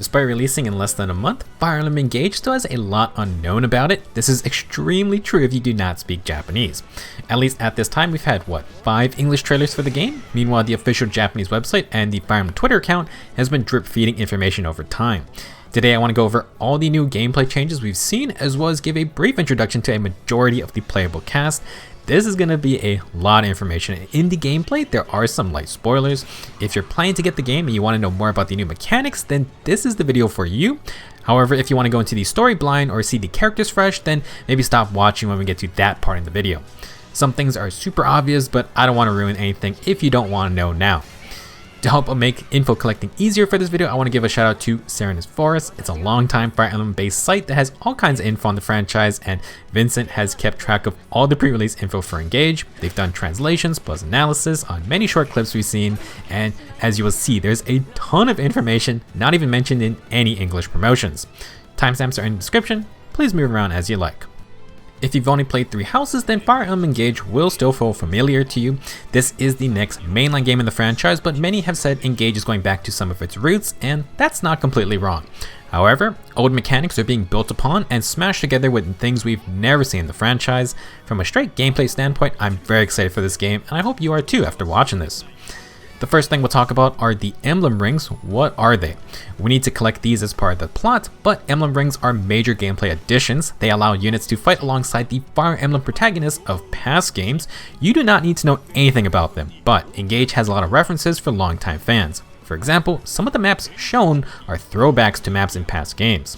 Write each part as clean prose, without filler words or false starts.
Despite releasing in less than a month, Fire Emblem Engage still has a lot unknown about it. This is extremely true if you do not speak Japanese. At least at this time, we've had, 5 English trailers for the game? Meanwhile, the official Japanese website and the Fire Emblem Twitter account has been drip feeding information over time. Today I want to go over all the new gameplay changes we've seen, as well as give a brief introduction to a majority of the playable cast. This is going to be a lot of information. In the gameplay, there are some light spoilers. If you're planning to get the game and you want to know more about the new mechanics, then this is the video for you. However, if you want to go into the story blind or see the characters fresh, then maybe stop watching when we get to that part in the video. Some things are super obvious, but I don't want to ruin anything if you don't want to know now. To help make info collecting easier for this video, I want to give a shout out to Serenes Forest. It's a long-time Fire Emblem based site that has all kinds of info on the franchise, and Vincent has kept track of all the pre-release info for Engage. They've done translations plus analysis on many short clips we've seen, and as you will see, there's a ton of information not even mentioned in any English promotions. Timestamps are in the description. Please move around as you like. If you've only played 3 Houses, then Fire Emblem Engage will still feel familiar to you. This is the next mainline game in the franchise, but many have said Engage is going back to some of its roots, and that's not completely wrong. However, old mechanics are being built upon and smashed together with things we've never seen in the franchise. From a straight gameplay standpoint, I'm very excited for this game, and I hope you are too after watching this. The first thing we'll talk about are the Emblem Rings. What are they? We need to collect these as part of the plot, but Emblem Rings are major gameplay additions. They allow units to fight alongside the Fire Emblem protagonists of past games. You do not need to know anything about them, but Engage has a lot of references for longtime fans. For example, some of the maps shown are throwbacks to maps in past games.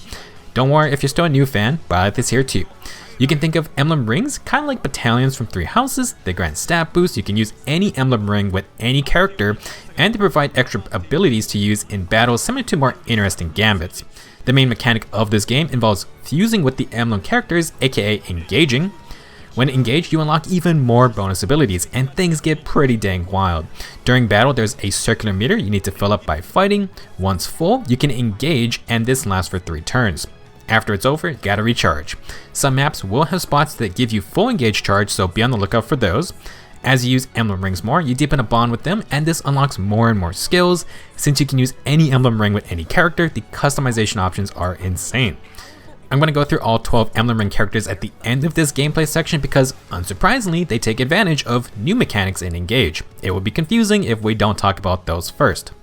Don't worry if you're still a new fan, Byleth is here too. You can think of Emblem Rings kind of like battalions from 3 Houses. They grant stat boosts, you can use any Emblem Ring with any character, and they provide extra abilities to use in battles similar to more interesting gambits. The main mechanic of this game involves fusing with the Emblem characters, aka engaging. When engaged, you unlock even more bonus abilities, and things get pretty dang wild. During battle, there's a circular meter you need to fill up by fighting. Once full, you can engage, and this lasts for 3 turns. After it's over, you gotta recharge. Some maps will have spots that give you full engage charge, so be on the lookout for those. As you use Emblem Rings more, you deepen a bond with them, and this unlocks more and more skills. Since you can use any Emblem Ring with any character, the customization options are insane. I'm going to go through all 12 Emblem Ring characters at the end of this gameplay section because, unsurprisingly, they take advantage of new mechanics in Engage. It would be confusing if we don't talk about those first.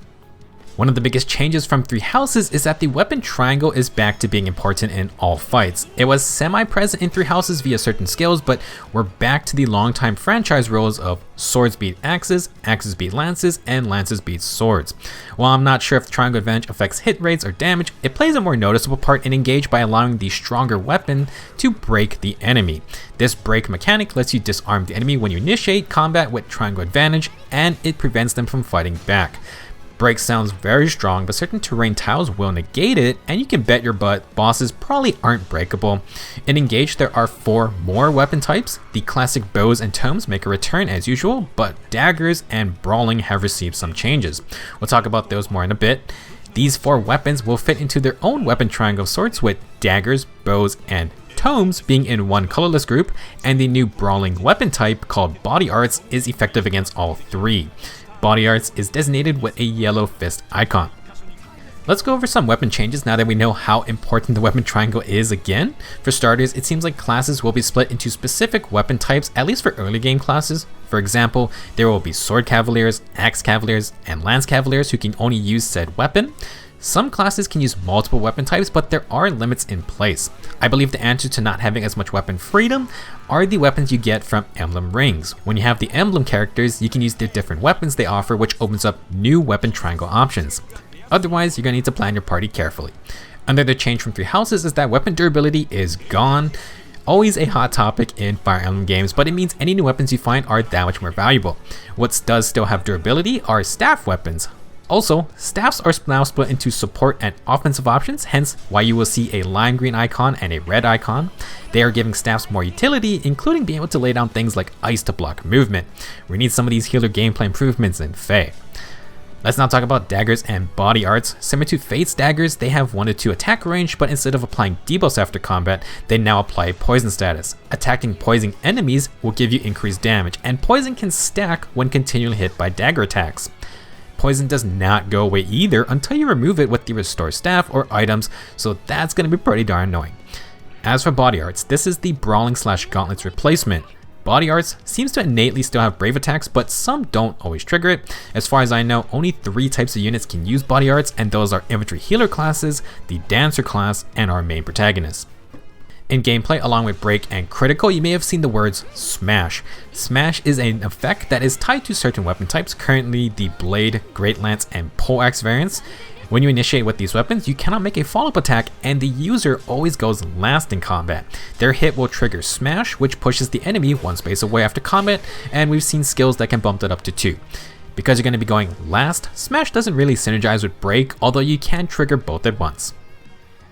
One of the biggest changes from 3 Houses is that the weapon triangle is back to being important in all fights. It was semi-present in 3 Houses via certain skills, but we're back to the long-time franchise rules of swords beat axes, axes beat lances, and lances beat swords. While I'm not sure if the triangle advantage affects hit rates or damage, it plays a more noticeable part in Engage by allowing the stronger weapon to break the enemy. This break mechanic lets you disarm the enemy when you initiate combat with triangle advantage, and it prevents them from fighting back. Break sounds very strong, but certain terrain tiles will negate it, and you can bet your butt bosses probably aren't breakable. In Engage, there are 4 more weapon types. The classic bows and tomes make a return as usual, but daggers and brawling have received some changes. We'll talk about those more in a bit. These 4 weapons will fit into their own weapon triangle of sorts, with daggers, bows, and tomes being in one colorless group, and the new brawling weapon type called Body Arts is effective against all 3. Body Arts is designated with a yellow fist icon. Let's go over some weapon changes now that we know how important the weapon triangle is again. For starters, it seems like classes will be split into specific weapon types, at least for early game classes. For example, there will be Sword Cavaliers, Axe Cavaliers, and Lance Cavaliers who can only use said weapon. Some classes can use multiple weapon types, but there are limits in place. I believe the answer to not having as much weapon freedom are the weapons you get from Emblem Rings. When you have the Emblem characters, you can use the different weapons they offer, which opens up new weapon triangle options. Otherwise, you're going to need to plan your party carefully. Another change from 3 Houses is that weapon durability is gone. Always a hot topic in Fire Emblem games, but it means any new weapons you find are that much more valuable. What does still have durability are staff weapons. Also, staffs are now split into support and offensive options, hence why you will see a lime green icon and a red icon. They are giving staffs more utility, including being able to lay down things like ice to block movement. We need some of these healer gameplay improvements in Fae. Let's now talk about daggers and body arts. Similar to Fate's daggers, they have 1 to 2 attack range, but instead of applying debuffs after combat, they now apply poison status. Attacking poison enemies will give you increased damage, and poison can stack when continually hit by dagger attacks. poison does not go away either until you remove it with the restore staff or items, so that's going to be pretty darn annoying. As for body arts, this is the brawling / gauntlets replacement. Body arts seems to innately still have brave attacks, but some don't always trigger it. As far as I know, only 3 types of units can use body arts, and those are infantry healer classes, the dancer class, and our main protagonist. In gameplay, along with break and critical, you may have seen the words smash. Smash is an effect that is tied to certain weapon types, currently the blade, great lance, and poleaxe variants. When you initiate with these weapons, you cannot make a follow-up attack, and the user always goes last in combat. Their hit will trigger smash, which pushes the enemy 1 space away after combat, and we've seen skills that can bump that up to 2. Because you're going to be going last, smash doesn't really synergize with break, although you can trigger both at once.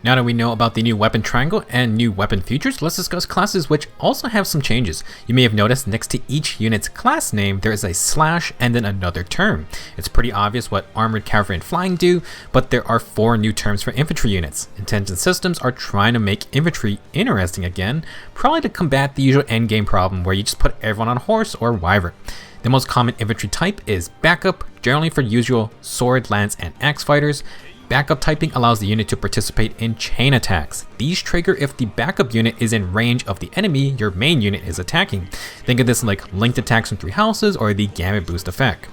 Now that we know about the new weapon triangle and new weapon features, let's discuss classes which also have some changes. You may have noticed next to each unit's class name there is a slash and then another term. It's pretty obvious what armored, cavalry, and flying do, but there are 4 new terms for infantry units. Intelligent Systems are trying to make infantry interesting again, probably to combat the usual endgame problem where you just put everyone on horse or wyvern. The most common infantry type is backup, generally for usual sword, lance, and axe fighters. Backup typing allows the unit to participate in chain attacks. These trigger if the backup unit is in range of the enemy your main unit is attacking. Think of this like linked attacks from 3 houses or the gamut boost effect.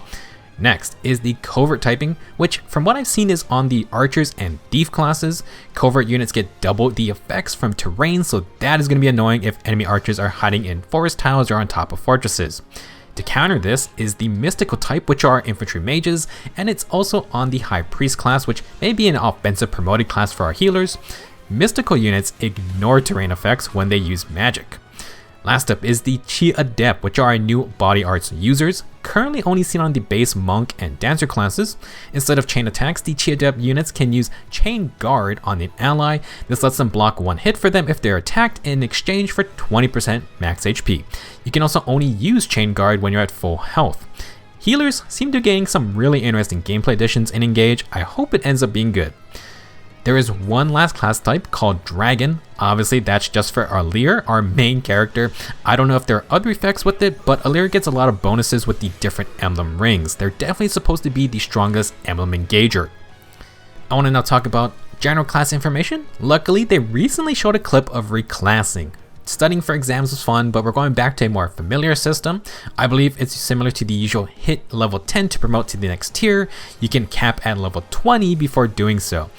Next is the covert typing, which from what I've seen is on the archers and thief classes. Covert units get double the effects from terrain, so that is going to be annoying if enemy archers are hiding in forest towers or on top of fortresses. To counter this is the mystical type, which are infantry mages, and it's also on the high priest class, which may be an offensive promoted class for our healers. Mystical units ignore terrain effects when they use magic. Last up is the Chi Adept, which are our new body arts users, currently only seen on the base monk and dancer classes. Instead of chain attacks, the Chi Adept units can use chain guard on an ally. This lets them block 1 hit for them if they're attacked in exchange for 20% max HP. You can also only use chain guard when you're at full health. Healers seem to be getting some really interesting gameplay additions in Engage. I hope it ends up being good. There is one last class type called Dragon. Obviously that's just for Alir, our main character. I don't know if there are other effects with it, but Alir gets a lot of bonuses with the different Emblem Rings. They're definitely supposed to be the strongest Emblem Engager. I want to now talk about general class information. Luckily, they recently showed a clip of reclassing. Studying for exams was fun, but we're going back to a more familiar system. I believe it's similar to the usual hit level 10 to promote to the next tier. You can cap at level 20 before doing so.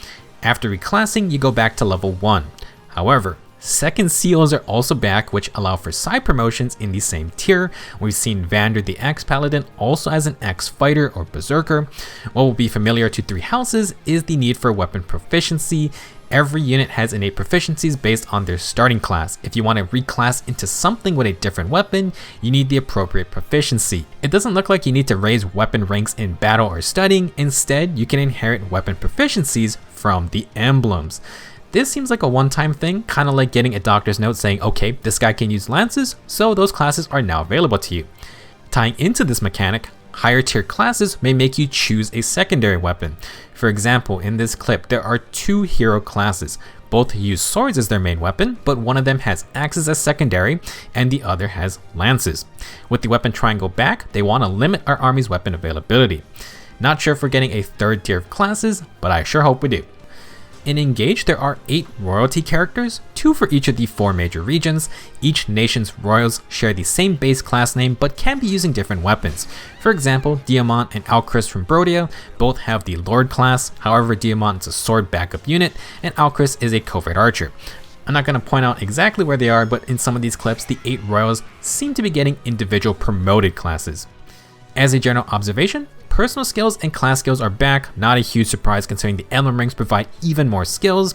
After reclassing, you go back to level 1. However, second seals are also back, which allow for side promotions in the same tier. We've seen Vander the Axe Paladin also as an Axe Fighter or Berserker. What will be familiar to 3 houses is the need for weapon proficiency. Every unit has innate proficiencies based on their starting class. If you want to reclass into something with a different weapon, you need the appropriate proficiency. It doesn't look like you need to raise weapon ranks in battle or studying. Instead, you can inherit weapon proficiencies from the emblems. This seems like a one-time thing, kind of like getting a doctor's note saying, okay, this guy can use lances, so those classes are now available to you. Tying into this mechanic, higher tier classes may make you choose a secondary weapon. For example, in this clip, there are 2 hero classes. Both use swords as their main weapon, but one of them has axes as secondary, and the other has lances. With the weapon triangle back, they want to limit our army's weapon availability. Not sure if we're getting a 3rd tier of classes, but I sure hope we do. In Engage, there are 8 royalty characters, 2 for each of the 4 major regions. Each nation's royals share the same base class name, but can be using different weapons. For example, Diamant and Alchris from Brodia both have the Lord class. However, Diamant is a sword backup unit, and Alchris is a covert archer. I'm not going to point out exactly where they are, but in some of these clips, the 8 royals seem to be getting individual promoted classes. As a general observation, personal skills and class skills are back, not a huge surprise considering the Emblem Rings provide even more skills.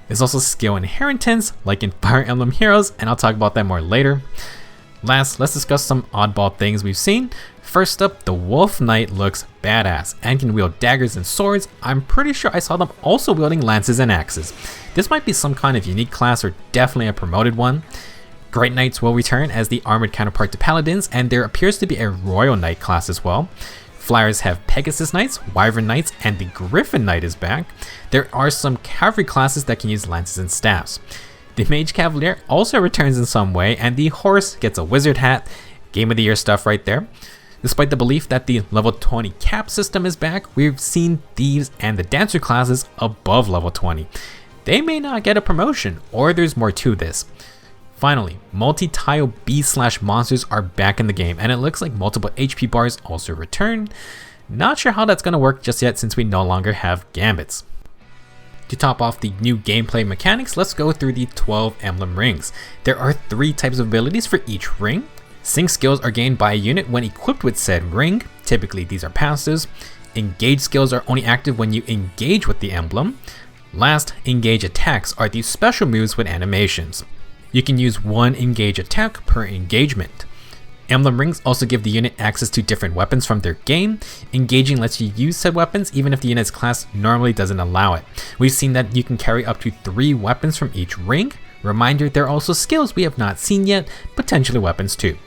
There's also skill inheritance, like in Fire Emblem Heroes, and I'll talk about that more later. Last, let's discuss some oddball things we've seen. First up, the Wolf Knight looks badass and can wield daggers and swords. I'm pretty sure I saw them also wielding lances and axes. This might be some kind of unique class or definitely a promoted one. Great Knights will return as the armored counterpart to Paladins, and there appears to be a Royal Knight class as well. Flyers have Pegasus Knights, Wyvern Knights, and the Griffin Knight is back. There are some cavalry classes that can use lances and staffs. The Mage Cavalier also returns in some way, and the Horse gets a wizard hat. Game of the Year stuff right there. Despite the belief that the level 20 cap system is back, we've seen Thieves and the Dancer classes above level 20. They may not get a promotion, or there's more to this. Finally, multi-tile beast/monsters are back in the game, and it looks like multiple HP bars also return. Not sure how that's going to work just yet since we no longer have gambits. To top off the new gameplay mechanics, let's go through the 12 Emblem Rings. There are 3 types of abilities for each ring. Sync skills are gained by a unit when equipped with said ring. Typically these are passives. Engage skills are only active when you engage with the emblem. Last, engage attacks are these special moves with animations. You can use 1 engage attack per engagement. Emblem Rings also give the unit access to different weapons from their game. Engaging lets you use said weapons even if the unit's class normally doesn't allow it. We've seen that you can carry up to 3 weapons from each ring. Reminder, there are also skills we have not seen yet, potentially weapons too.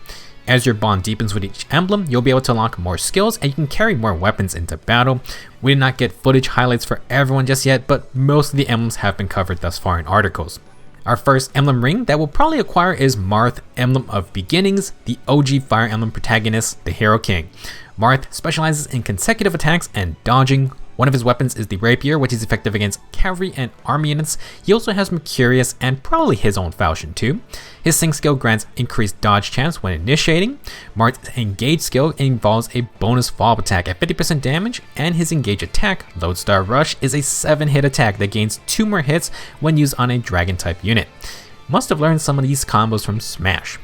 As your bond deepens with each emblem, you'll be able to unlock more skills and you can carry more weapons into battle. We did not get footage highlights for everyone just yet, but most of the emblems have been covered thus far in articles. Our first emblem ring that we'll probably acquire is Marth, Emblem of Beginnings, the OG Fire Emblem protagonist, the Hero King. Marth specializes in consecutive attacks and dodging. One of his weapons is the Rapier, which is effective against cavalry and army units. He also has Mercurius and probably his own falchion too. His sync skill grants increased dodge chance when initiating. Marth's engage skill involves a bonus follow-up attack at 50% damage, and his engage attack, Lodestar Rush, is a 7-hit attack that gains 2 more hits when used on a dragon type unit. Must have learned some of these combos from Smash.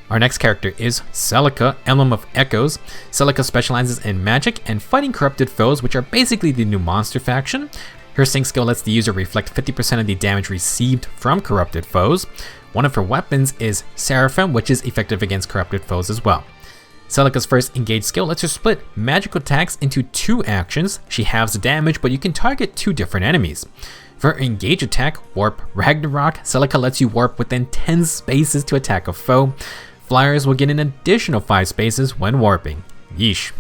Our next character is Celica, Emblem of Echoes. Celica specializes in magic and fighting corrupted foes, which are basically the new monster faction. Her sync skill lets the user reflect 50% of the damage received from corrupted foes. One of her weapons is Seraphim, which is effective against corrupted foes as well. Celica's first engage skill lets her split magical attacks into 2 actions. She halves the damage, but you can target 2 different enemies. For her engage attack, Warp Ragnarok, Celica lets you warp within 10 spaces to attack a foe. Flyers will get an additional 5 spaces when warping. Yeesh.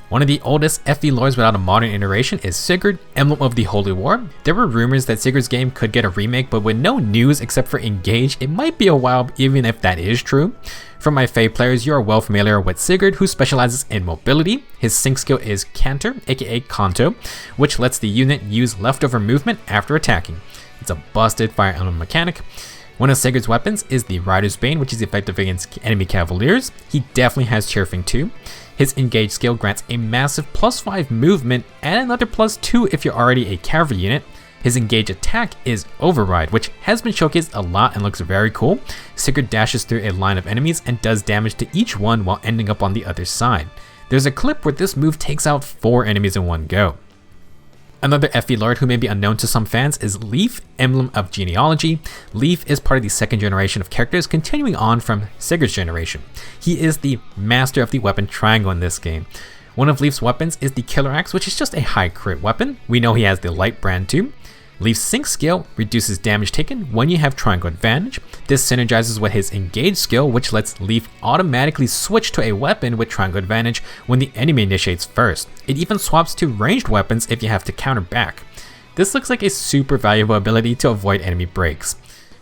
One of the oldest FE lores without a modern iteration is Sigurd, Emblem of the Holy War. There were rumors that Sigurd's game could get a remake, but with no news except for Engage, it might be a while even if that is true. For my fave players, you are well familiar with Sigurd, who specializes in mobility. His sync skill is Canter, aka Kanto, which lets the unit use leftover movement after attacking. It's a busted Fire Emblem mechanic. One of Sigurd's weapons is the Rider's Bane, which is effective against enemy cavaliers. He definitely has Chirfing too. His engage skill grants a massive +5 movement and another +2 if you're already a cavalry unit. His engage attack is Override, which has been showcased a lot and looks very cool. Sigurd dashes through a line of enemies and does damage to each one while ending up on the other side. There's a clip where this move takes out 4 enemies in one go. Another FE lord who may be unknown to some fans is Leif, Emblem of Genealogy. Leif is part of the 2nd generation of characters continuing on from Sigurd's generation. He is the master of the weapon triangle in this game. One of Leif's weapons is the Killer Axe, which is just a high crit weapon. We know he has the Light brand too. Leif's sync skill reduces damage taken when you have triangle advantage. This synergizes with his engage skill, which lets Leif automatically switch to a weapon with triangle advantage when the enemy initiates first. It even swaps to ranged weapons if you have to counter back. This looks like a super valuable ability to avoid enemy breaks.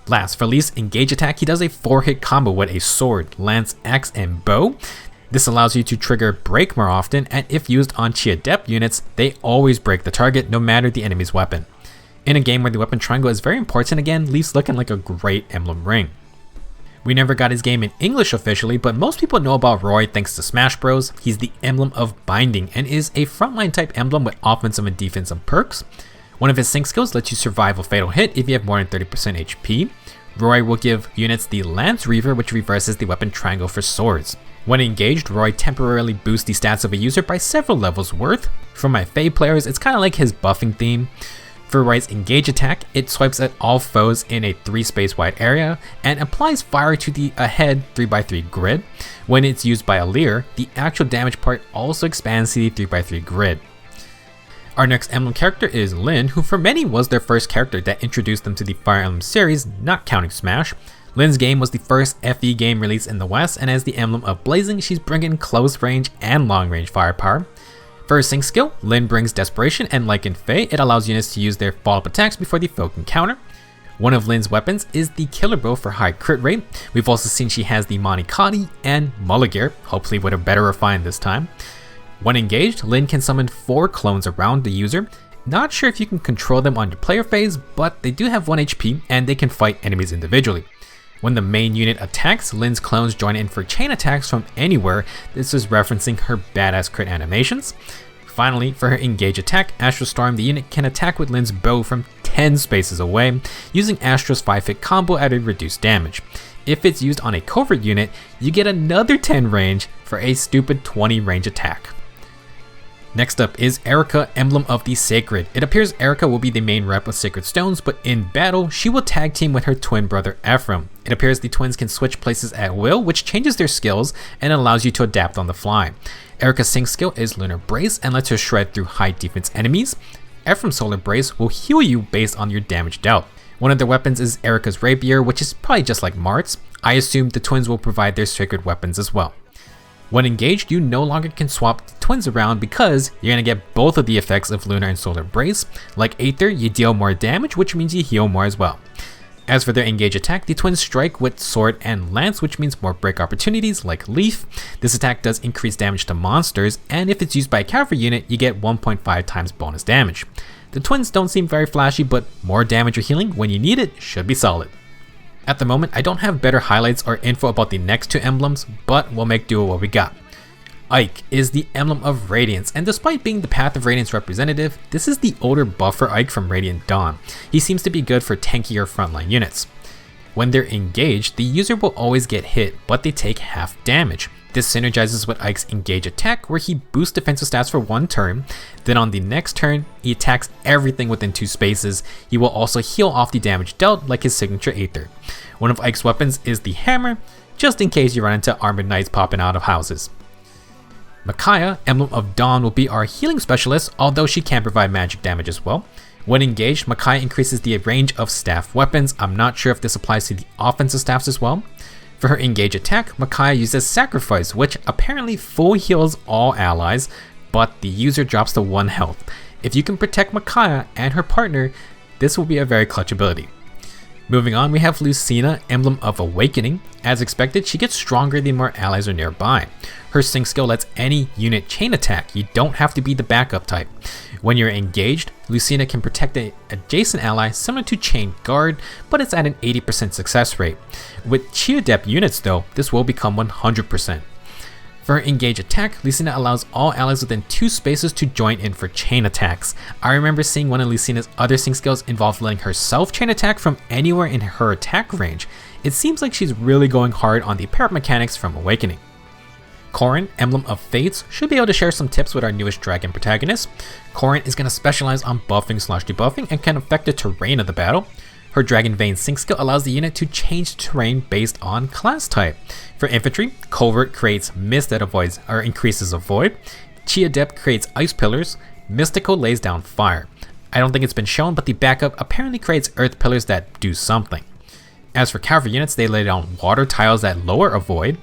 Last, for Leif's engage attack, he does a 4-hit combo with a sword, lance, axe, and bow. This allows you to trigger break more often, and if used on Chi Adept units, they always break the target no matter the enemy's weapon. In a game where the weapon triangle is very important again, Leif's looking like a great emblem ring. We never got his game in English officially, but most people know about Roy thanks to Smash Bros. He's the Emblem of Binding and is a frontline type emblem with offensive and defensive perks. One of his sync skills lets you survive a fatal hit if you have more than 30% HP. Roy will give units the Lance Reaver, which reverses the weapon triangle for swords. When engaged, Roy temporarily boosts the stats of a user by several levels worth. For my fave players, it's kind of like his buffing theme. For Roy's engage attack, it swipes at all foes in a 3-space wide area and applies fire to the ahead 3x3 grid. When it's used by a Leer, the actual damage part also expands to the 3x3 grid. Our next emblem character is Lyn, who for many was their first character that introduced them to the Fire Emblem series, not counting Smash. Lyn's game was the first FE game released in the West, and as the Emblem of Blazing, she's bringing close range and long range firepower. For her sync skill, Lyn brings Desperation, and like in Fae, it allows units to use their follow-up attacks before the foe can counter. One of Lyn's weapons is the Killer Bow for high crit rate. We've also seen she has the Monikati and Mulligar, hopefully with a better refine this time. When engaged, Lyn can summon 4 clones around the user. Not sure if you can control them on your player phase, but they do have 1 HP and they can fight enemies individually. When the main unit attacks, Lyn's clones join in for chain attacks from anywhere. This is referencing her badass crit animations. Finally, for her engage attack, Astral Storm, the unit can attack with Lyn's bow from 10 spaces away, using Astra's 5-hit combo at a reduced damage. If it's used on a covert unit, you get another 10 range for a stupid 20 range attack. Next up is Eirika, Emblem of the Sacred. It appears Eirika will be the main rep of Sacred Stones, but in battle, she will tag team with her twin brother Ephraim. It appears the twins can switch places at will, which changes their skills and allows you to adapt on the fly. Eirika's sync skill is Lunar Brace and lets her shred through high defense enemies. Ephraim's Solar Brace will heal you based on your damage dealt. One of their weapons is Eirika's Rapier, which is probably just like Marth's. I assume the twins will provide their sacred weapons as well. When engaged, you no longer can swap the twins around because you're going to get both of the effects of Lunar and Solar Brace. Like Aether, you deal more damage, which means you heal more as well. As for their engage attack, the twins strike with Sword and Lance, which means more break opportunities like Leif. This attack does increase damage to monsters, and if it's used by a cavalry unit, you get 1.5 times bonus damage. The twins don't seem very flashy, but more damage or healing when you need it should be solid. At the moment, I don't have better highlights or info about the next 2 emblems, but we'll make do with what we got. Ike is the Emblem of Radiance, and despite being the Path of Radiance representative, this is the older buffer Ike from Radiant Dawn. He seems to be good for tankier frontline units. When they're engaged, the user will always get hit, but they take half damage. This synergizes with Ike's engage attack, where he boosts defensive stats for 1 turn. Then on the next turn, he attacks everything within 2 spaces. He will also heal off the damage dealt, like his signature Aether. One of Ike's weapons is the hammer, just in case you run into armored knights popping out of houses. Micaiah, Emblem of Dawn, will be our healing specialist, although she can provide magic damage as well. When engaged, Micaiah increases the range of staff weapons. I'm not sure if this applies to the offensive staffs as well. For her engage attack, Micaiah uses Sacrifice, which apparently full heals all allies, but the user drops to 1 health. If you can protect Micaiah and her partner, this will be a very clutch ability. Moving on, we have Lucina, Emblem of Awakening. As expected, she gets stronger the more allies are nearby. Her sync skill lets any unit chain attack. You don't have to be the backup type. When you're engaged, Lucina can protect an adjacent ally similar to Chain Guard, but it's at an 80% success rate. With Adept units though, this will become 100%. For her engage attack, Lucina allows all allies within 2 spaces to join in for chain attacks. I remember seeing one of Lucina's other sync skills involve letting herself chain attack from anywhere in her attack range. It seems like she's really going hard on the parry mechanics from Awakening. Corrin, Emblem of Fates, should be able to share some tips with our newest dragon protagonist. Corrin is going to specialize on buffing/debuffing and can affect the terrain of the battle. Her Dragon Vein sync skill allows the unit to change terrain based on class type. For infantry, Covert creates mist that avoids or increases a void. Adept creates ice pillars. Mystical lays down fire. I don't think it's been shown, but the backup apparently creates earth pillars that do something. As for cavalry units, they lay down water tiles that lower a void.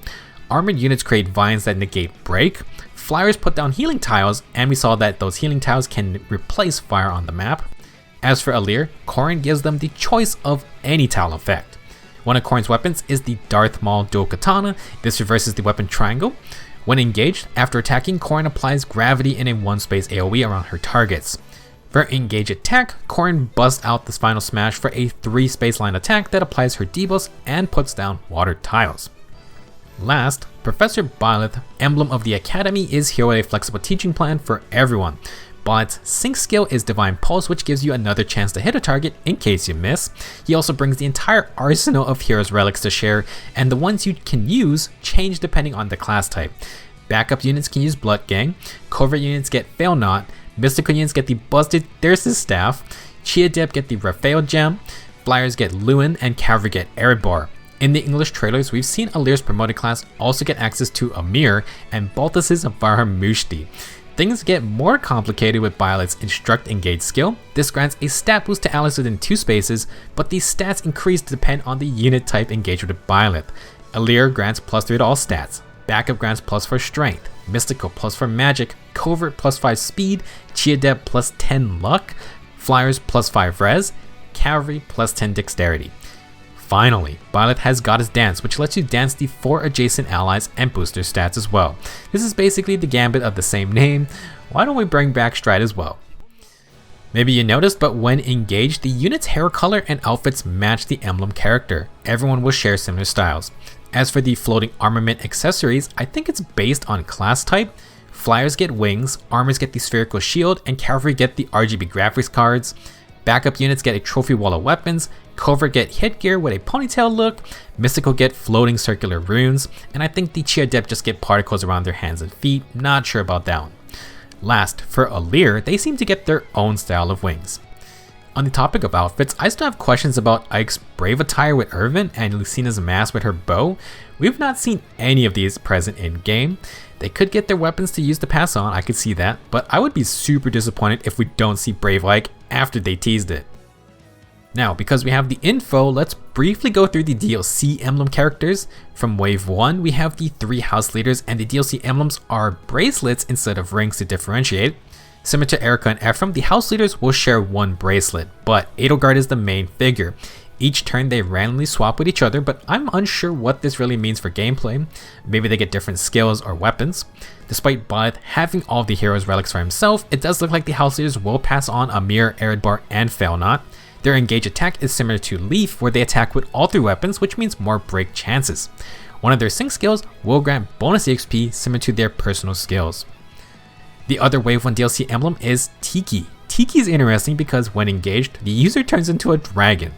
Armored units create vines that negate break. Flyers put down healing tiles, and we saw that those healing tiles can replace fire on the map. As for Alir, Corrin gives them the choice of any tile effect. One of Corrin's weapons is the Darth Maul Dual Katana. This reverses the weapon triangle. When engaged, after attacking, Corrin applies gravity in a 1-space AoE around her targets. For her engage attack, Corrin busts out this final smash for a 3-space line attack that applies her debuffs and puts down water tiles. Last, Professor Byleth, Emblem of the Academy, is here with a flexible teaching plan for everyone. Byleth's sync skill is Divine Pulse, which gives you another chance to hit a target in case you miss. He also brings the entire arsenal of Heroes Relics to share, and the ones you can use change depending on the class type. Backup units can use Blood Gang, Covert units get Fail Not, Mystical units get the Busted Thyrsus Staff, Adept get the Raphael Gem, Flyers get Lyn, and Cavalry get Erebor. In the English trailers, we've seen Alir's promoted class also get access to Amir and Balthas's Varamushti. Things get more complicated with Byleth's Instruct Engage skill. This grants a stat boost to allies within 2 spaces, but these stats increase to depend on the unit type engaged with Byleth. Alir grants +3 to all stats, Backup grants +4 strength, Mystical +4 magic, Covert +5 speed, Adept +10 luck, Flyers +5 res, cavalry plus 10 dexterity. Finally, Byleth has Goddess Dance, which lets you dance the 4 adjacent allies and boost their stats as well. This is basically the gambit of the same name. Why don't we bring back Stride as well? Maybe you noticed, but when engaged, the unit's hair color and outfits match the emblem character. Everyone will share similar styles. As for the floating armament accessories, I think it's based on class type. Flyers get wings, armors get the spherical shield, and cavalry get the RGB graphics cards. Backup units get a trophy wall of weapons, Covert get headgear with a ponytail look, Mystical get floating circular runes, and I think the Chi Adept just get particles around their hands and feet, not sure about that one. Last, for Alir, they seem to get their own style of wings. On the topic of outfits, I still have questions about Ike's brave attire with Irvin and Lucina's mask with her bow. We've not seen any of these present in game. They could get their weapons to use to pass on, I could see that, but I would be super disappointed if we don't see Brave Ike after they teased it. Now, because we have the info, let's briefly go through the DLC emblem characters. From Wave 1, we have the 3 house leaders, and the DLC emblems are bracelets instead of rings to differentiate. Similar to Eirika and Ephraim, the house leaders will share 1 bracelet, but Edelgard is the main figure. Each turn they randomly swap with each other, but I'm unsure what this really means for gameplay. Maybe they get different skills or weapons. Despite Byleth having all the heroes' relics for himself, it does look like the house leaders will pass on Amir, Eredbar, and Failnaught. Their engage attack is similar to Leif, where they attack with all 3 weapons, which means more break chances. One of their sync skills will grant bonus EXP similar to their personal skills. The other Wave 1 DLC emblem is Tiki. Tiki is interesting because when engaged, the user turns into a dragon.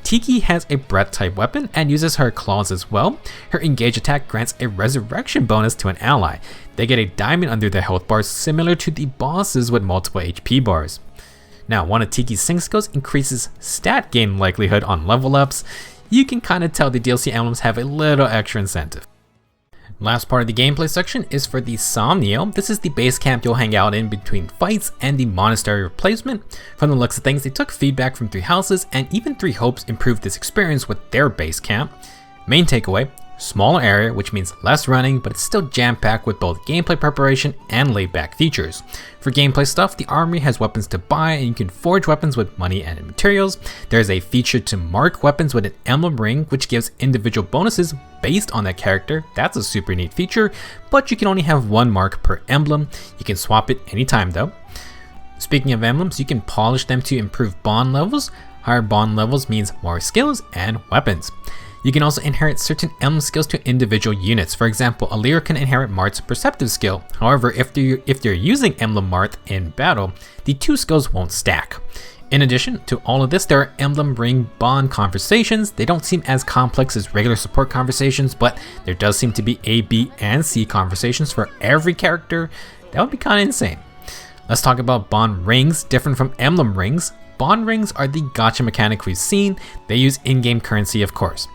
Tiki has a breath type weapon and uses her claws as well. Her engage attack grants a resurrection bonus to an ally. They get a diamond under their health bars similar to the bosses with multiple HP bars. Now, one of Tiki's sync skills increases stat gain likelihood on level ups. You can kind of tell the DLC emblems have a little extra incentive. Last part of the gameplay section is for the Somniel. This is the base camp you'll hang out in between fights and the monastery replacement. From the looks of things, they took feedback from 3 houses, and even 3 hopes improved this experience with their base camp. Main takeaway, smaller area, which means less running, but it's still jam-packed with both gameplay preparation and laid-back features. For gameplay stuff, the armory has weapons to buy, and you can forge weapons with money and materials. There's a feature to mark weapons with an emblem ring, which gives individual bonuses based on that character. That's a super neat feature, but you can only have 1 mark per emblem. You can swap it anytime though. Speaking of emblems, you can polish them to improve bond levels. Higher bond levels means more skills and weapons. You can also inherit certain emblem skills to individual units. For example, Alir can inherit Marth's perceptive skill. However, if they're using Emblem Marth in battle, the 2 skills won't stack. In addition to all of this, there are Emblem Ring bond conversations. They don't seem as complex as regular support conversations, but there does seem to be A, B, and C conversations for every character. That would be kind of insane. Let's talk about bond rings, different from Emblem Rings. Bond rings are the gacha mechanic we've seen. They use in-game currency, of course.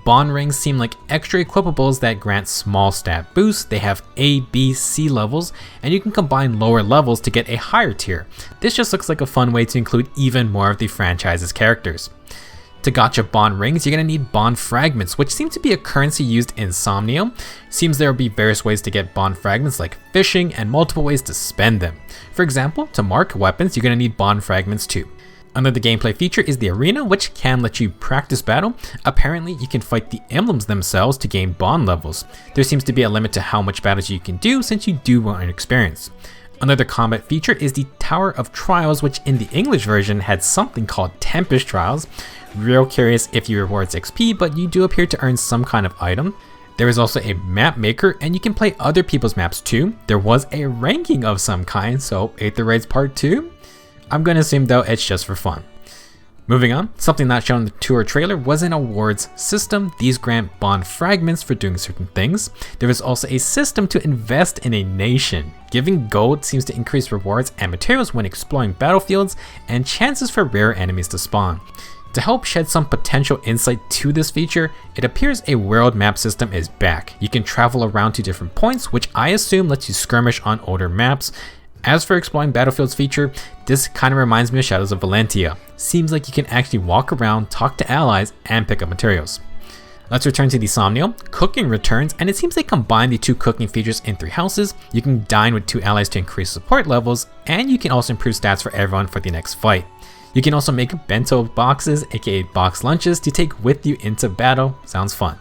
Bond rings seem like extra equipables that grant small stat boosts. They have A, B, C levels, and you can combine lower levels to get a higher tier. This just looks like a fun way to include even more of the franchise's characters. To gacha bond rings, you're going to need bond fragments, which seem to be a currency used in Somniel. Seems there will be various ways to get bond fragments like fishing and multiple ways to spend them. For example, to mark weapons, you're going to need bond fragments too. Another gameplay feature is the arena, which can let you practice battle. Apparently, you can fight the emblems themselves to gain bond levels. There seems to be a limit to how much battles you can do since you do want an experience. Another combat feature is the Tower of Trials, which in the English version had something called Tempest Trials. Real curious if you rewards XP, but you do appear to earn some kind of item. There is also a map maker, and you can play other people's maps too. There was a ranking of some kind, so Aether Raids Part 2? I'm gonna assume though it's just for fun. Moving on, something not shown in the tour trailer was an awards system. These grant bond fragments for doing certain things. There is also a system to invest in a nation. Giving gold seems to increase rewards and materials when exploring battlefields and chances for rare enemies to spawn. To help shed some potential insight to this feature, it appears a world map system is back. You can travel around to different points, which I assume lets you skirmish on older maps. As for exploring battlefields feature, this kind of reminds me of Shadows of Valentia. Seems like you can actually walk around, talk to allies, and pick up materials. Let's return to the Somniel. Cooking returns, and it seems they combine the 2 cooking features in 3 houses. You can dine with 2 allies to increase support levels, and you can also improve stats for everyone for the next fight. You can also make bento boxes, aka box lunches, to take with you into battle. Sounds fun.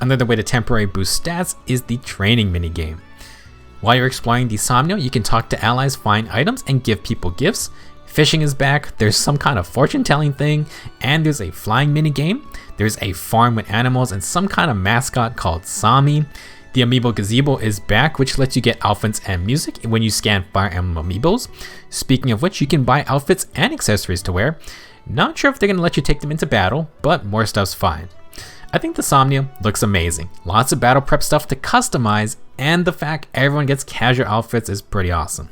Another way to temporarily boost stats is the training minigame. While you're exploring the Somniel, you can talk to allies, find items, and give people gifts. Fishing is back, there's some kind of fortune telling thing, and there's a flying minigame. There's a farm with animals and some kind of mascot called Sami. The Amiibo Gazebo is back, which lets you get outfits and music when you scan Fire Emblem Amiibos. Speaking of which, you can buy outfits and accessories to wear. Not sure if they're going to let you take them into battle, but more stuff's fine. I think the Somniel looks amazing. Lots of battle prep stuff to customize, and the fact everyone gets casual outfits is pretty awesome.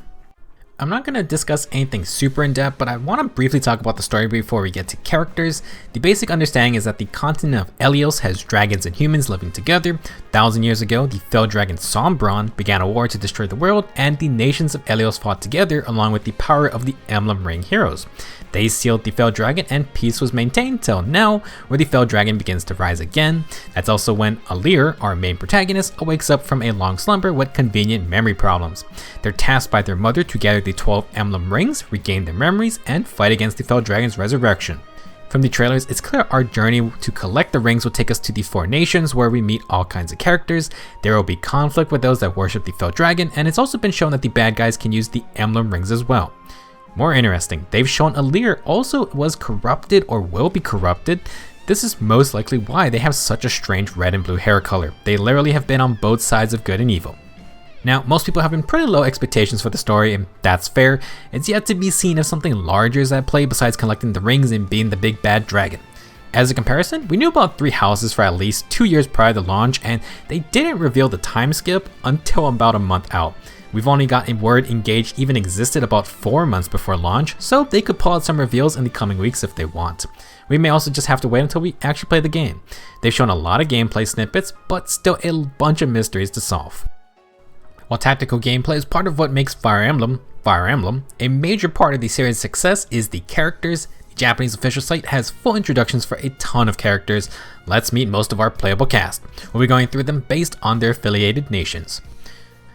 I'm not going to discuss anything super in depth, but I want to briefly talk about the story before we get to characters. The basic understanding is that the continent of Elyos has dragons and humans living together. 1,000 years ago, the fell dragon Sombron began a war to destroy the world, and the nations of Elyos fought together along with the power of the Emblem Ring heroes. They sealed the fell dragon and peace was maintained till now, where the fell dragon begins to rise again. That's also when Alir, our main protagonist, awakes up from a long slumber with convenient memory problems. They're tasked by their mother to gather the 12 Emblem Rings, regain their memories, and fight against the fell dragon's resurrection. From the trailers, it's clear our journey to collect the rings will take us to the 4 nations, where we meet all kinds of characters. There will be conflict with those that worship the fell dragon, and it's also been shown that the bad guys can use the Emblem Rings as well. More interesting, they've shown Alir also was corrupted or will be corrupted. This is most likely why they have such a strange red and blue hair color. They literally have been on both sides of good and evil. Now, most people have been pretty low expectations for the story, and that's fair. It's yet to be seen if something larger is at play besides collecting the rings and being the big bad dragon. As a comparison, we knew about 3 houses for at least 2 years prior to launch, and they didn't reveal the time skip until about a month out. We've only gotten word Engage even existed about 4 months before launch, so they could pull out some reveals in the coming weeks if they want. We may also just have to wait until we actually play the game. They've shown a lot of gameplay snippets, but still a bunch of mysteries to solve. While tactical gameplay is part of what makes Fire Emblem, a major part of the series' success is the characters. The Japanese official site has full introductions for a ton of characters. Let's meet most of our playable cast. We'll be going through them based on their affiliated nations.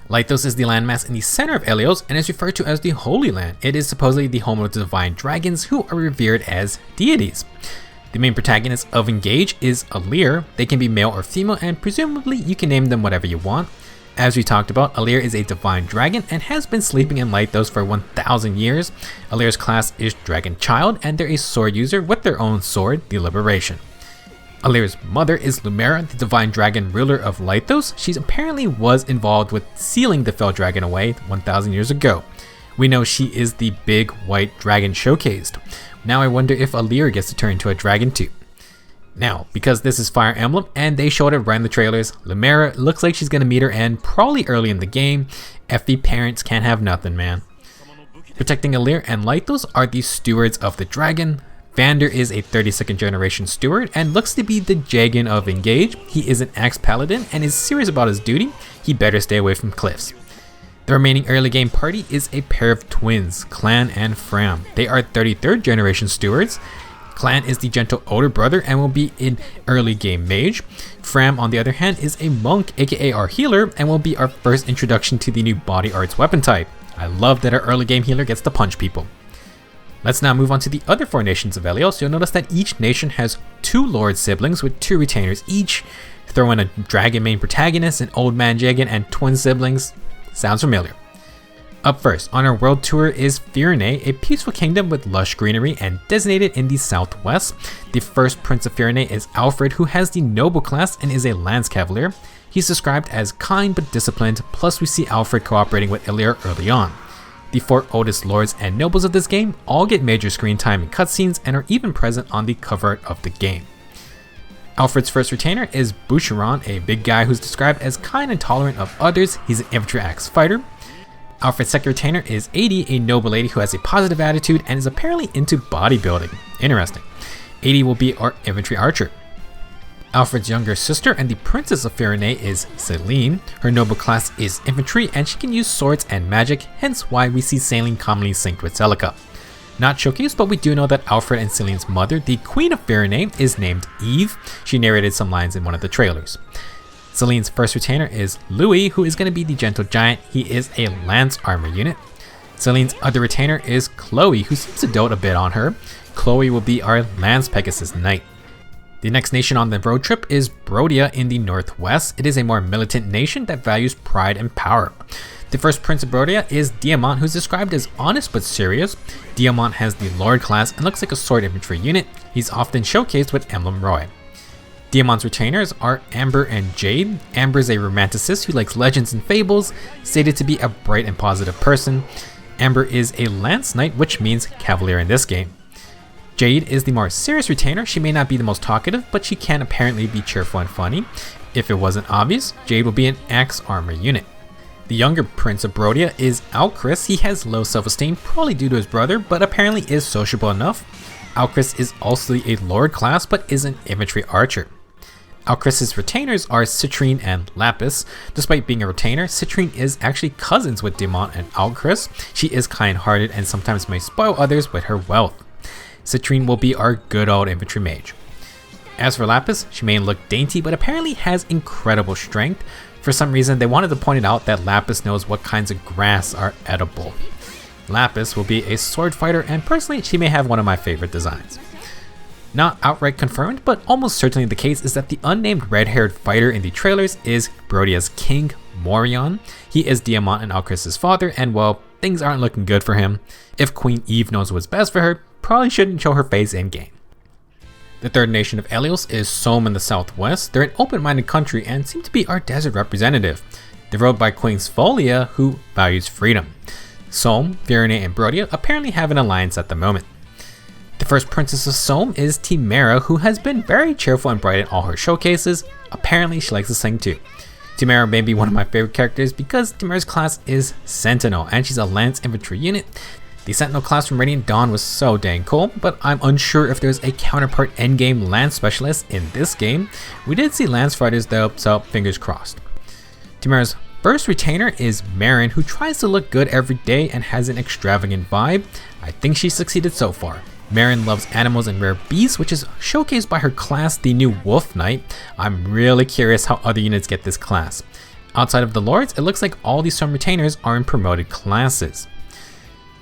Lythos is the landmass in the center of Elyos and is referred to as the Holy Land. It is supposedly the home of the divine dragons, who are revered as deities. The main protagonist of Engage is Alir. They can be male or female, and presumably you can name them whatever you want. As we talked about, Alir is a divine dragon and has been sleeping in Lythos for 1,000 years. Alir's class is Dragon Child, and they're a sword user with their own sword, the Liberation. Alir's mother is Lumera, the divine dragon ruler of Lythos. She apparently was involved with sealing the fell dragon away 1,000 years ago. We know she is the big white dragon showcased. Now I wonder if Alir gets to turn into a dragon too. Now, because this is Fire Emblem and they showed it right in the trailers, Lumera looks like she's gonna meet her end probably early in the game. FB parents can't have nothing, man. Protecting Alir and Lythos are the stewards of the dragon. Vander is a 32nd generation steward and looks to be the Jagan of Engage. He is an ex-paladin and is serious about his duty. He better stay away from cliffs. The remaining early game party is a pair of twins, Clan and Fram. They are 33rd generation stewards. Clan is the gentle older brother and will be an early game mage. Fram, on the other hand, is a monk, aka our healer, and will be our first introduction to the new body arts weapon type. I love that our early game healer gets to punch people. Let's now move on to the other 4 nations of Elyos. You'll notice that each nation has 2 lord siblings with 2 retainers each. Throw in a dragon main protagonist, an old man Jagan, and twin siblings. Sounds familiar. Up first on our world tour is Firene, a peaceful kingdom with lush greenery and designated in the southwest. The first prince of Firene is Alfred, who has the noble class and is a lance cavalier. He's described as kind but disciplined, plus we see Alfred cooperating with Alir early on. The 4 oldest lords and nobles of this game all get major screen time in cutscenes and are even present on the cover art of the game. Alfred's first retainer is Boucheron, a big guy who's described as kind and tolerant of others. He's an infantry axe fighter. Alfred's second retainer is Adi, a noble lady who has a positive attitude and is apparently into bodybuilding. Interesting. Adi will be our infantry archer. Alfred's younger sister and the princess of Firene is Selene. Her noble class is infantry and she can use swords and magic, hence why we see Selene commonly synced with Celica. Not showcased, but we do know that Alfred and Selene's mother, the Queen of Firene, is named Eve. She narrated some lines in one of the trailers. Selene's first retainer is Louis, who is going to be the gentle giant. He is a lance armor unit. Celine's other retainer is Chloe, who seems to dote a bit on her. Chloe will be our Lance Pegasus Knight. The next nation on the road trip is Brodia in the northwest. It is a more militant nation that values pride and power. The first prince of Brodia is Diamant, who's described as honest but serious. Diamant has the Lord class and looks like a sword infantry unit. He's often showcased with Emblem Roy. Diamant's retainers are Amber and Jade. Amber is a romanticist who likes legends and fables, stated to be a bright and positive person. Amber is a Lance Knight, which means Cavalier in this game. Jade is the more serious retainer. She may not be the most talkative, but she can apparently be cheerful and funny. If it wasn't obvious, Jade will be an axe armor unit. The younger prince of Brodia is Alchris. He has low self-esteem, probably due to his brother, but apparently is sociable enough. Alchris is also a Lord class, but is an infantry archer. Alchris' retainers are Citrine and Lapis. Despite being a retainer, Citrine is actually cousins with Diamant and Alchris. She is kind-hearted and sometimes may spoil others with her wealth. Citrine will be our good old infantry mage. As for Lapis, she may look dainty, but apparently has incredible strength. For some reason, they wanted to point it out that Lapis knows what kinds of grass are edible. Lapis will be a sword fighter, and personally, she may have one of my favorite designs. Not outright confirmed, but almost certainly the case is that the unnamed red-haired fighter in the trailers is Brodia's king, Morion. He is Diamant and Alchris' father, and well, things aren't looking good for him. If Queen Eve knows what's best for her, probably shouldn't show her face in game. The third nation of Elios is Solm in the southwest. They're an open-minded country and seem to be our desert representative. They're ruled by Queen Sfolia, who values freedom. Solm, Firene, and Brodia apparently have an alliance at the moment. The first princess of Solm is Timera, who has been very cheerful and bright in all her showcases. Apparently she likes to sing too. Timera may be one of my favorite characters because Timera's class is Sentinel, and she's a Lance infantry unit. The Sentinel class from Radiant Dawn was so dang cool, but I'm unsure if there's a counterpart endgame Lance specialist in this game. We did see Lance fighters though, so fingers crossed. Timera's first retainer is Marin, who tries to look good every day and has an extravagant vibe. I think she succeeded so far. Marin loves animals and rare beasts, which is showcased by her class, the new Wolf Knight. I'm really curious how other units get this class. Outside of the Lords, it looks like all these Storm retainers are in promoted classes.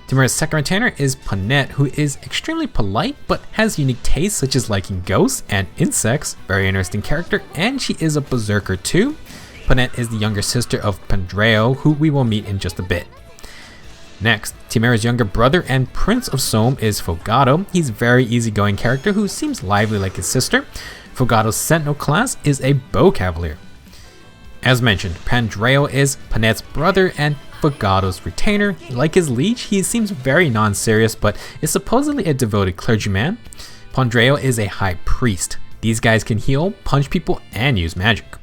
Timera's second retainer is Panette, who is extremely polite but has unique tastes such as liking ghosts and insects. Very interesting character, and she is a berserker too. Panette is the younger sister of Pandreo, who we will meet in just a bit. Next, Timera's younger brother and prince of Solm is Fogato. He's a very easygoing character who seems lively like his sister. Fogato's Sentinel class is a bow cavalier. As mentioned, Pandreo is Panette's brother and Fogato's retainer. Like his liege, he seems very non-serious but is supposedly a devoted clergyman. Pandreo is a high priest. These guys can heal, punch people, and use magic.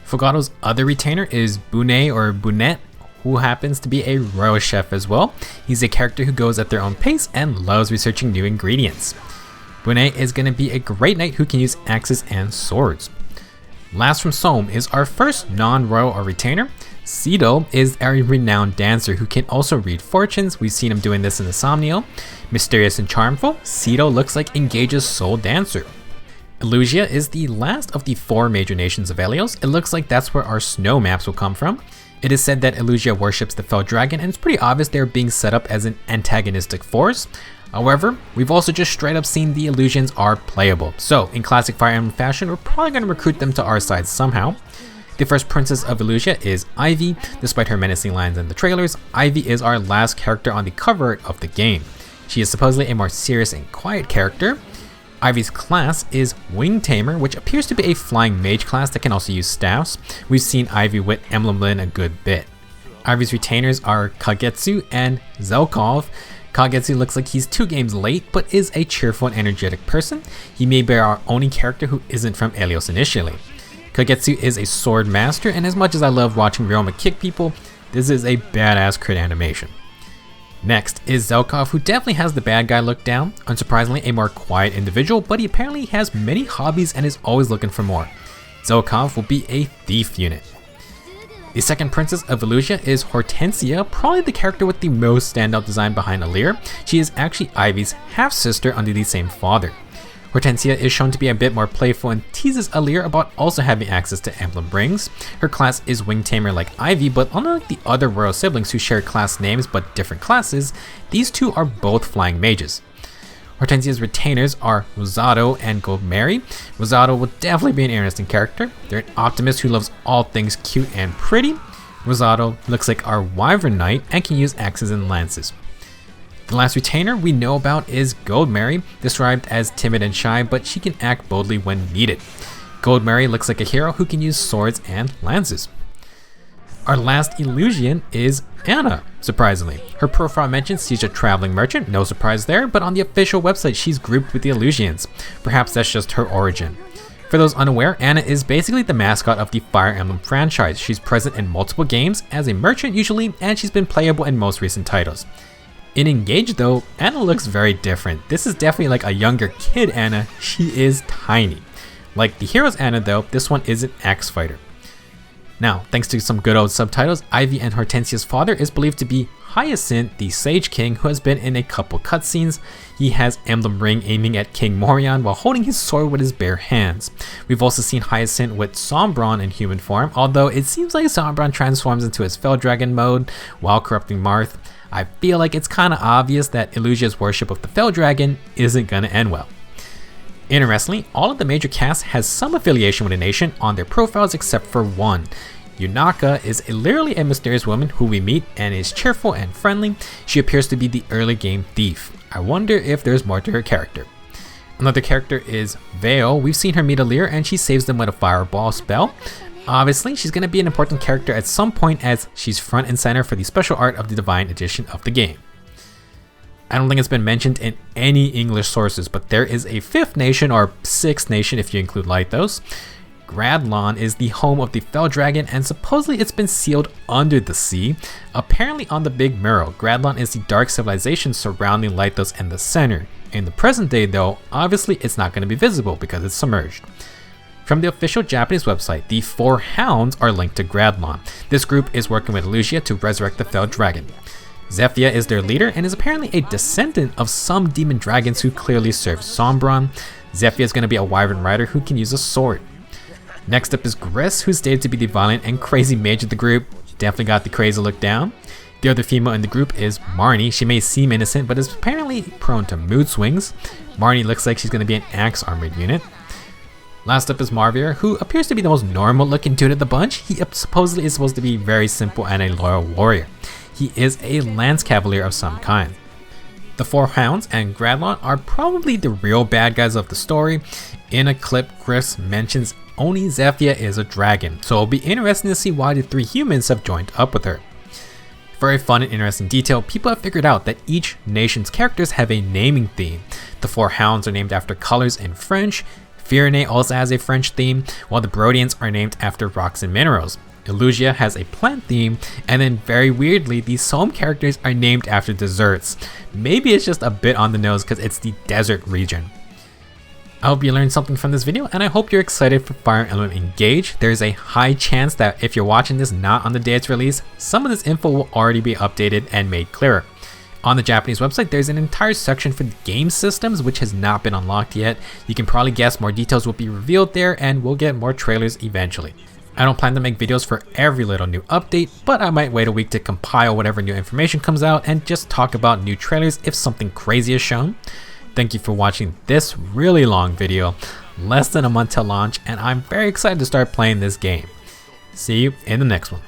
Fogato's other retainer is Bunet or Bunette, who happens to be a royal chef as well. He's a character who goes at their own pace and loves researching new ingredients. Bunet is going to be a great knight who can use axes and swords. Last from Solm is our first non-royal or retainer. Cedo is a renowned dancer who can also read fortunes. We've seen him doing this in the Somniel. Mysterious and charmful, Cedo looks like Engage's sole dancer. Elusia is the last of the 4 major nations of Elios. It looks like that's where our snow maps will come from. It is said that Elusia worships the fell dragon, and it's pretty obvious they're being set up as an antagonistic force. However, we've also just straight up seen the illusions are playable. So, in classic Fire Emblem fashion, we're probably going to recruit them to our side somehow. The first princess of Elusia is Ivy. Despite her menacing lines in the trailers, Ivy is our last character on the cover of the game. She is supposedly a more serious and quiet character. Ivy's class is Wing Tamer, which appears to be a flying mage class that can also use staffs. We've seen Ivy with Emblem Lyn a good bit. Ivy's retainers are Kagetsu and Zelkov. Kagetsu looks like he's 2 games late, but is a cheerful and energetic person. He may be our only character who isn't from Elios initially. Kagetsu is a sword master, and as much as I love watching Ryoma kick people, this is a badass crit animation. Next is Zelkov, who definitely has the bad guy look down. Unsurprisingly, a more quiet individual, but he apparently has many hobbies and is always looking for more. Zelkov will be a thief unit. The second princess of Elusia is Hortensia, probably the character with the most standout design behind Alir. She is actually Ivy's half-sister under the same father. Hortensia is shown to be a bit more playful and teases Alir about also having access to Emblem Rings. Her class is Wing Tamer like Ivy, but unlike the other royal siblings who share class names but different classes, these two are both flying mages. Hortensia's retainers are Rosado and Goldmary. Rosado will definitely be an interesting character. They're an optimist who loves all things cute and pretty. Rosado looks like our Wyvern Knight and can use axes and lances. The last retainer we know about is Goldmary, described as timid and shy, but she can act boldly when needed. Goldmary looks like a hero who can use swords and lances. Our last Elusian is Anna, surprisingly. Her profile mentions she's a traveling merchant, no surprise there, but on the official website she's grouped with the Elusians. Perhaps that's just her origin. For those unaware, Anna is basically the mascot of the Fire Emblem franchise. She's present in multiple games, as a merchant usually, and she's been playable in most recent titles. In Engage though, Anna looks very different. This is definitely like a younger kid Anna. She is tiny. Like the hero's Anna though, this one is an axe fighter. Now, thanks to some good old subtitles, Ivy and Hortensia's father is believed to be Hyacinth, the Sage King, who has been in a couple cutscenes. He has Emblem Ring aiming at King Morion while holding his sword with his bare hands. We've also seen Hyacinth with Sombron in human form, although it seems like Sombron transforms into his Fell Dragon mode while corrupting Marth. I feel like it's kinda obvious that Elusia's worship of the Fell Dragon isn't gonna end well. Interestingly, all of the major casts has some affiliation with a nation on their profiles except for one. Yunaka is literally a mysterious woman who we meet and is cheerful and friendly. She appears to be the early game thief. I wonder if there's more to her character. Another character is Vale. We've seen her meet Alir and she saves them with a fireball spell. Obviously, she's going to be an important character at some point as she's front and center for the special art of the Divine Edition of the game. I don't think it's been mentioned in any English sources, but there is a fifth nation, or sixth nation if you include Lythos. Gradlon is the home of the Fell Dragon and supposedly it's been sealed under the sea. Apparently on the big mural, Gradlon is the dark civilization surrounding Lythos and the center. In the present day though, obviously it's not going to be visible because it's submerged. From the official Japanese website, the 4 Hounds are linked to Gradlon. This group is working with Elusia to resurrect the Fell Dragon. Zephyia is their leader and is apparently a descendant of some demon dragons who clearly serve Sombron. Zephyia is going to be a Wyvern rider who can use a sword. Next up is Gris, who's stated to be the violent and crazy mage of the group. Definitely got the crazy look down. The other female in the group is Marnie. She may seem innocent, but is apparently prone to mood swings. Marnie looks like she's going to be an axe armored unit. Last up is Marvier, who appears to be the most normal looking dude of the bunch. He supposedly is supposed to be very simple and a loyal warrior. He is a lance cavalier of some kind. The 4 Hounds and Gradlon are probably the real bad guys of the story. In a clip, Gris mentions only Zephyia is a dragon, so it'll be interesting to see why the 3 humans have joined up with her. For a fun and interesting detail, people have figured out that each nation's characters have a naming theme. The 4 Hounds are named after colors in French. Firene also has a French theme, while the Brodians are named after rocks and minerals. Elusia has a plant theme, and then very weirdly, the Solm characters are named after desserts. Maybe it's just a bit on the nose because it's the desert region. I hope you learned something from this video, and I hope you're excited for Fire Emblem Engage. There's a high chance that if you're watching this not on the day it's released, some of this info will already be updated and made clearer. On the Japanese website, there's an entire section for the game systems which has not been unlocked yet. You can probably guess more details will be revealed there, and we'll get more trailers eventually. I don't plan to make videos for every little new update, but I might wait a week to compile whatever new information comes out and just talk about new trailers if something crazy is shown. Thank you for watching this really long video, less than a month till launch, and I'm very excited to start playing this game. See you in the next one.